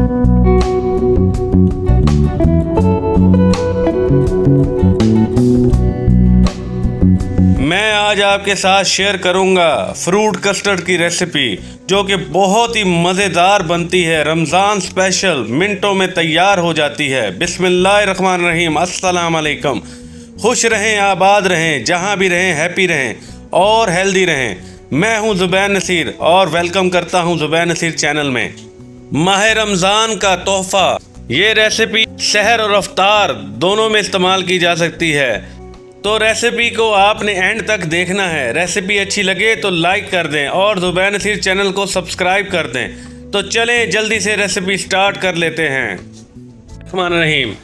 मैं आज आपके साथ शेयर करूंगा फ्रूट कस्टर्ड की रेसिपी, जो कि बहुत ही मज़ेदार बनती है। रमज़ान स्पेशल मिनटों में तैयार हो जाती है। बिस्मिल्लाहिर्रहमानिर्रहीम, अस्सलाम वालेकुम। खुश रहें, आबाद रहें, जहां भी रहें हैप्पी रहें और हेल्दी रहें। मैं हूं ज़ुबैर नसीर और वेलकम करता हूं ज़ुबैर नसीर चैनल में। माह रमज़ान का तोहफ़ा, ये रेसिपी सहर और अफ्तार दोनों में इस्तेमाल की जा सकती है। तो रेसिपी को आपने एंड तक देखना है। रेसिपी अच्छी लगे तो लाइक कर दें और ज़ुबैर नसीर चैनल को सब्सक्राइब कर दें। तो चलें जल्दी से रेसिपी स्टार्ट कर लेते हैं। रहीम,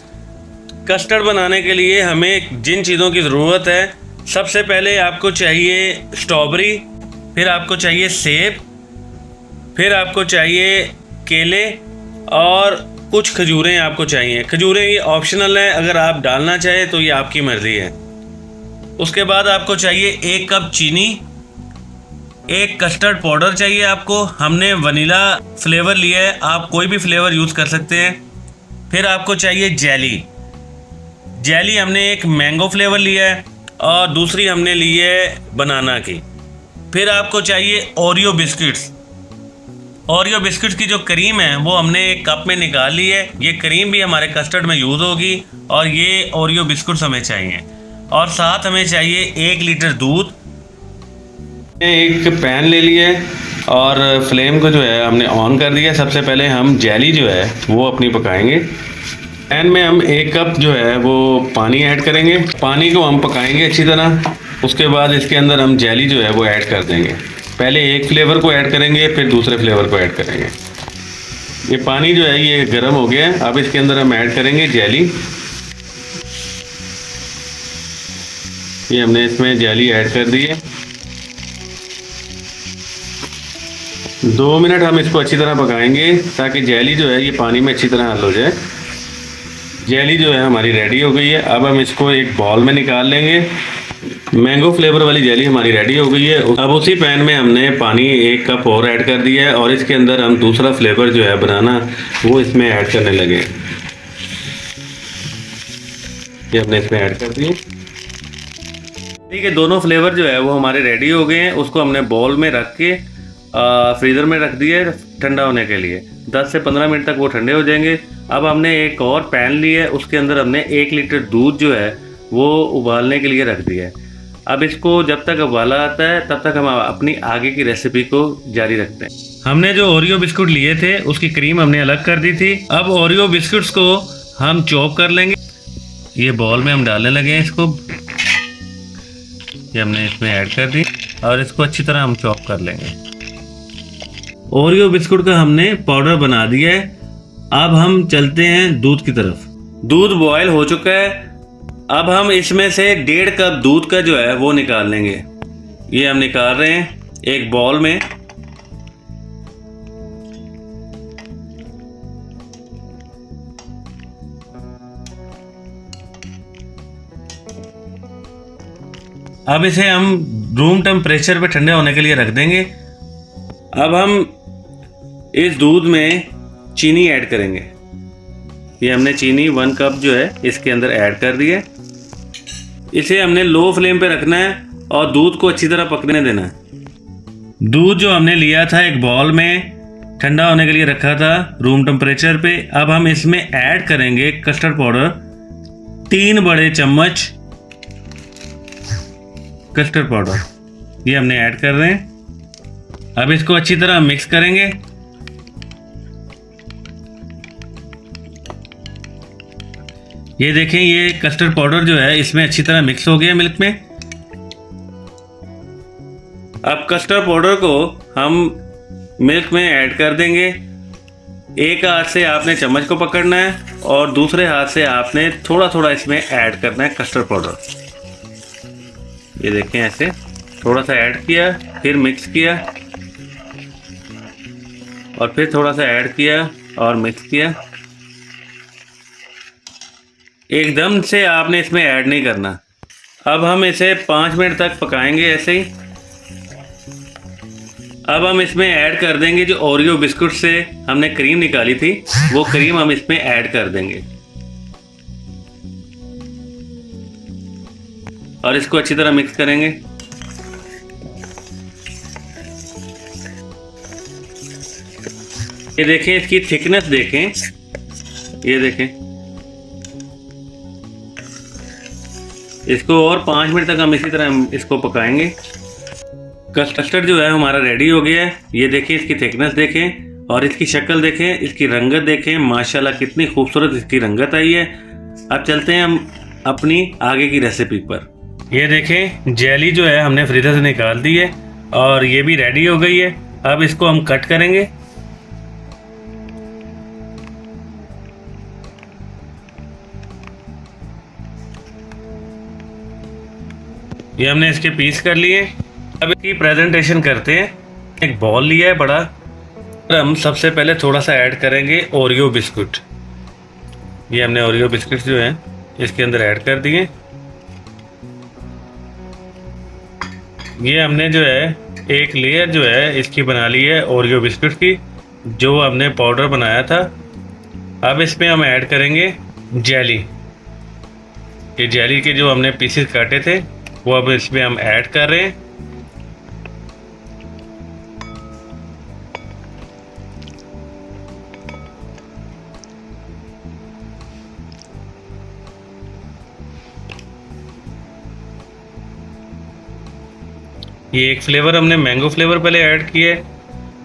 कस्टर्ड बनाने के लिए हमें जिन चीज़ों की ज़रूरत है, सबसे पहले आपको चाहिए स्ट्रॉबेरी, फिर आपको चाहिए सेब, फिर आपको चाहिए केले और कुछ खजूरें आपको चाहिए। खजूरें ये ऑप्शनल है, अगर आप डालना चाहें तो ये आपकी मर्ज़ी है। उसके बाद आपको चाहिए 1 कप चीनी, 1 कस्टर्ड पाउडर चाहिए आपको। हमने वनीला फ्लेवर लिया है, आप कोई भी फ्लेवर यूज़ कर सकते हैं। फिर आपको चाहिए जेली हमने एक मैंगो फ्लेवर लिया है और दूसरी हमने ली है बनाना की। फिर आपको चाहिए ओरियो बिस्किट्स। ओरियो बिस्किट्स की जो क्रीम है वो हमने एक कप में निकाल ली है। ये क्रीम भी हमारे कस्टर्ड में यूज़ होगी और ये ओरियो बिस्कुट्स हमें चाहिए। और साथ हमें चाहिए 1 लीटर दूध। एक पैन ले लिया और फ्लेम को जो है हमने ऑन कर दिया। सबसे पहले हम जेली जो है वो अपनी पकाएंगे। पैन में हम 1 कप जो है वो पानी ऐड करेंगे। पानी को हम पकाएंगे अच्छी तरह। उसके बाद इसके अंदर हम जेली जो है वो ऐड कर देंगे। पहले एक फ्लेवर को ऐड करेंगे, फिर दूसरे फ्लेवर को ऐड करेंगे। ये पानी जो है ये गर्म हो गया है। अब इसके अंदर हम ऐड करेंगे जेली। ये हमने इसमें जेली ऐड कर दी है। 2 मिनट हम इसको अच्छी तरह पकाएंगे ताकि जेली जो है ये पानी में अच्छी तरह हल हो जाए। जेली जो है हमारी रेडी हो गई है। अब हम इसको एक बाउल में निकाल लेंगे। मैंगो फ्लेवर वाली जेली हमारी रेडी हो गई है। अब उसी पैन में हमने पानी 1 कप और ऐड कर दिया है और इसके अंदर हम दूसरा फ्लेवर जो है बनाना वो इसमें ऐड करने लगे। ये हमने इसमें ऐड कर दिए। ठीक है, दोनों फ्लेवर जो है वो हमारे रेडी हो गए हैं। उसको हमने बाउल में रख के फ्रीज़र में रख दिया है ठंडा होने के लिए। 10 से 15 मिनट तक वो ठंडे हो जाएंगे। अब हमने एक और पैन लिया है, उसके अंदर हमने 1 लीटर दूध जो है वो उबालने के लिए रख दिया है। अब इसको जब तक उबाला आता है तब तक हम अपनी आगे की रेसिपी को जारी रखते हैं। हमने जो ओरियो बिस्कुट लिए थे उसकी क्रीम हमने अलग कर दी थी। अब ओरियो बिस्कुट्स को हम चॉप कर लेंगे। ये बाउल में हम डालने लगे हैं इसको। ये हमने इसमें ऐड कर दी और इसको अच्छी तरह हम चॉप कर लेंगे। ओरियो बिस्कुट का हमने पाउडर बना दिया है। अब हम चलते हैं दूध की तरफ। दूध बॉयल हो चुका है। अब हम इसमें से 1.5 कप दूध का जो है वो निकाल लेंगे। ये हम निकाल रहे हैं एक बाउल में। अब इसे हम रूम टेम्परेचर पे ठंडे होने के लिए रख देंगे। अब हम इस दूध में चीनी ऐड करेंगे। ये हमने चीनी 1 कप जो है इसके अंदर ऐड कर दी है। इसे हमने लो फ्लेम पे रखना है और दूध को अच्छी तरह पकने देना है। दूध जो हमने लिया था एक बाउल में ठंडा होने के लिए रखा था रूम टेम्परेचर पे। अब हम इसमें ऐड करेंगे कस्टर्ड पाउडर, 3 बड़े चम्मच कस्टर्ड पाउडर। ये हमने ऐड कर रहे हैं। अब इसको अच्छी तरह मिक्स करेंगे। ये देखें, ये कस्टर्ड पाउडर जो है इसमें अच्छी तरह मिक्स हो गया मिल्क में। अब कस्टर्ड पाउडर को हम मिल्क में ऐड कर देंगे। एक हाथ से आपने चम्मच को पकड़ना है और दूसरे हाथ से आपने थोड़ा थोड़ा इसमें ऐड करना है कस्टर्ड पाउडर। ये देखें, ऐसे थोड़ा सा ऐड किया, फिर मिक्स किया और फिर थोड़ा सा ऐड किया और मिक्स किया। एकदम से आपने इसमें ऐड नहीं करना। अब हम इसे 5 मिनट तक पकाएंगे ऐसे ही। अब हम इसमें ऐड कर देंगे जो ओरियो बिस्कुट से हमने क्रीम निकाली थी, वो क्रीम हम इसमें ऐड कर देंगे और इसको अच्छी तरह मिक्स करेंगे। ये देखें, इसकी थिकनेस देखें, ये देखें। इसको और 5 मिनट तक हम इसी तरह इसको पकाएंगे। कस्टर्ड जो है हमारा रेडी हो गया है। ये देखें, इसकी थिकनेस देखें और इसकी शक्ल देखें, इसकी रंगत देखें। माशाल्लाह कितनी खूबसूरत इसकी रंगत आई है। अब चलते हैं हम अपनी आगे की रेसिपी पर। ये देखें, जेली जो है हमने फ्रीजर से निकाल दी है और ये भी रेडी हो गई है। अब इसको हम कट करेंगे। ये हमने इसके पीस कर लिए। अब इसकी प्रेजेंटेशन करते हैं। एक बॉल लिया है बड़ा, हम सबसे पहले थोड़ा सा ऐड करेंगे ओरियो बिस्कुट। ये हमने ओरियो बिस्कुट जो है इसके अंदर ऐड कर दिए। ये हमने जो है एक लेयर जो है इसकी बना ली है ओरियो बिस्कुट की, जो हमने पाउडर बनाया था। अब इसमें हम ऐड करेंगे जेली। ये जेली के जो हमने पीसेस काटे थे वो अब इसमें हम ऐड कर रहे हैं। ये एक फ्लेवर हमने मैंगो फ्लेवर पहले ऐड किया है।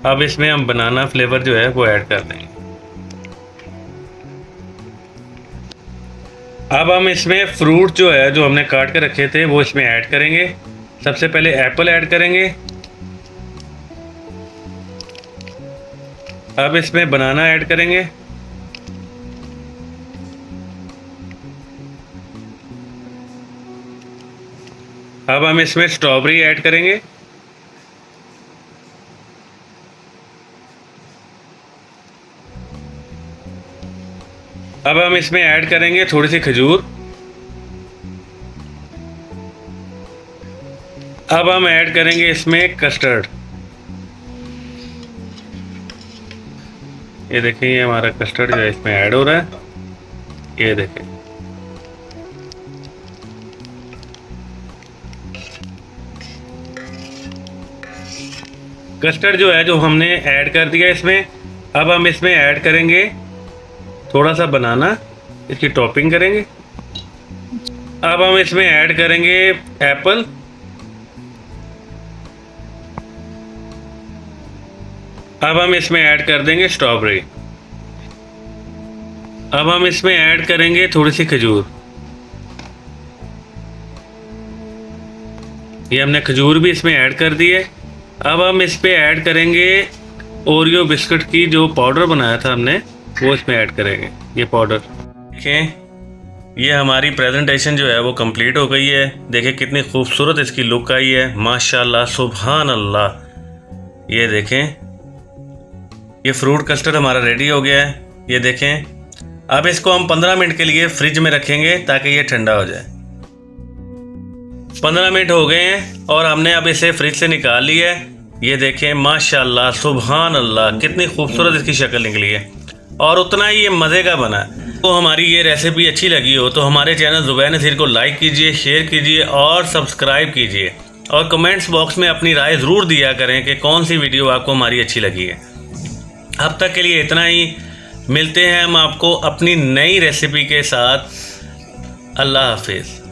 अब इसमें हम बनाना फ्लेवर जो है वो ऐड कर देंगे। अब हम इसमें फ्रूट जो है जो हमने काट के रखे थे वो इसमें ऐड करेंगे। सबसे पहले एप्पल ऐड करेंगे। अब इसमें बनाना ऐड करेंगे। अब हम इसमें स्ट्रॉबेरी ऐड करेंगे। अब हम इसमें ऐड करेंगे थोड़ी सी खजूर। अब हम ऐड करेंगे इसमें कस्टर्ड। ये देखें, ये हमारा कस्टर्ड जो है इसमें ऐड हो रहा है। ये देखें, कस्टर्ड जो है जो हमने ऐड कर दिया इसमें। अब हम इसमें ऐड करेंगे थोड़ा सा बनाना, इसकी टॉपिंग करेंगे। अब हम इसमें ऐड करेंगे एप्पल। अब हम इसमें ऐड कर देंगे स्ट्रॉबेरी। अब हम इसमें ऐड करेंगे थोड़ी सी खजूर। ये हमने खजूर भी इसमें ऐड कर दी है। अब हम इस पे ऐड करेंगे ओरियो बिस्कुट की जो पाउडर बनाया था हमने, वो इसमें ऐड करेंगे। ये पाउडर देखें, ये हमारी प्रेजेंटेशन जो है वो कंप्लीट हो गई है। देखें कितनी खूबसूरत इसकी लुक आई है, माशाल्लाह सुभान अल्लाह। ये देखें, ये फ्रूट कस्टर्ड हमारा रेडी हो गया है। ये देखें, अब इसको हम 15 मिनट के लिए फ्रिज में रखेंगे ताकि ये ठंडा हो जाए। 15 मिनट हो गए हैं और हमने अब इसे फ्रिज से निकाल लिया है। ये देखें, माशाल्लाह सुभान अल्लाह, कितनी खूबसूरत इसकी शक्ल निकली है और उतना ही ये मज़े का बना। तो हमारी ये रेसिपी अच्छी लगी हो तो हमारे चैनल ज़ुबैर नज़ीर को लाइक कीजिए, शेयर कीजिए और सब्सक्राइब कीजिए और कमेंट्स बॉक्स में अपनी राय ज़रूर दिया करें कि कौन सी वीडियो आपको हमारी अच्छी लगी है। अब तक के लिए इतना ही। मिलते हैं हम आपको अपनी नई रेसिपी के साथ। अल्लाह हाफिज़।